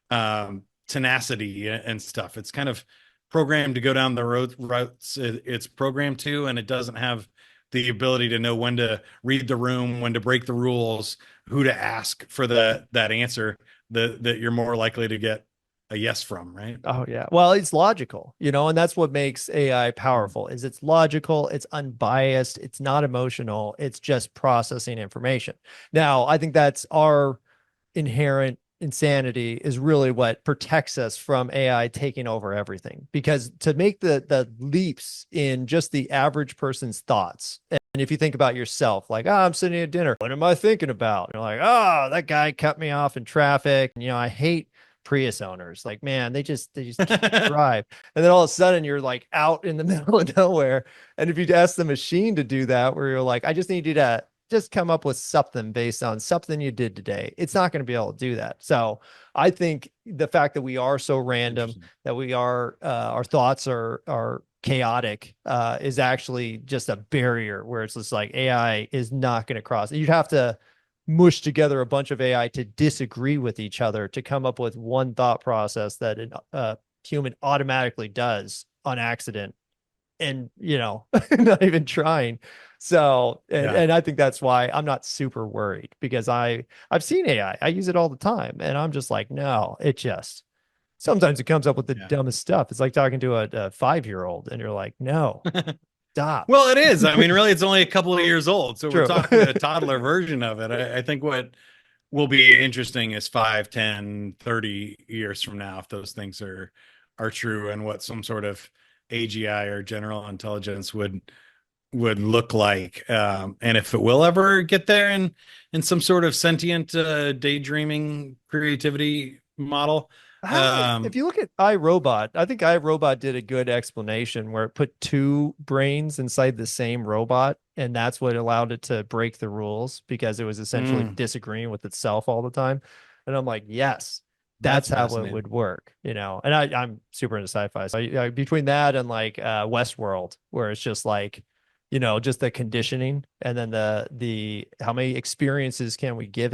tenacity and stuff. It's kind of programmed to go down the routes it's programmed to, and it doesn't have the ability to know when to read the room, when to break the rules, who to ask for that answer that you're more likely to get a yes from, right? Oh yeah. Well, it's logical, and that's what makes AI powerful is it's logical, it's unbiased, it's not emotional, it's just processing information. Now, I think that's our inherent insanity is really what protects us from AI taking over everything. Because to make the leaps in just the average person's thoughts, and if you think about yourself, like, oh, I'm sitting at dinner, what am I thinking about? And you're like, oh, that guy cut me off in traffic. And, I hate Prius owners. Like, man, they just can't drive. And then all of a sudden you're like out in the middle of nowhere. And if you ask the machine to do that, where you're like, I just need you to just come up with something based on something you did today, it's not going to be able to do that. So I think the fact that we are so random, Interesting. that we are our thoughts are chaotic, is actually just a barrier where it's just like AI is not going to cross. You'd have to mush together a bunch of AI to disagree with each other to come up with one thought process that a human automatically does on accident, and not even trying. So, Yeah. and I think that's why I'm not super worried, because I've seen AI, I use it all the time, and I'm just like, no, it just sometimes it comes up with the Yeah. dumbest stuff. It's like talking to a 5-year-old, and you're like, no, stop. Well, it is. I mean, really, it's only a couple of years old. So we're True. talking a toddler version of it. I think what will be interesting is 5, 10, 30 years from now, if those things are true, and what some sort of AGI or general intelligence would look like. And if it will ever get there in some sort of sentient daydreaming creativity model. If Um, you look at iRobot, I think iRobot did a good explanation where it put two brains inside the same robot, and that's what allowed it to break the rules, because it was essentially mm, disagreeing with itself all the time. And I'm like, yes, that's that's how it fascinating. would work. And I'm super into sci-fi. So between that and like Westworld, where it's just like, just the conditioning, and then the how many experiences can we give it?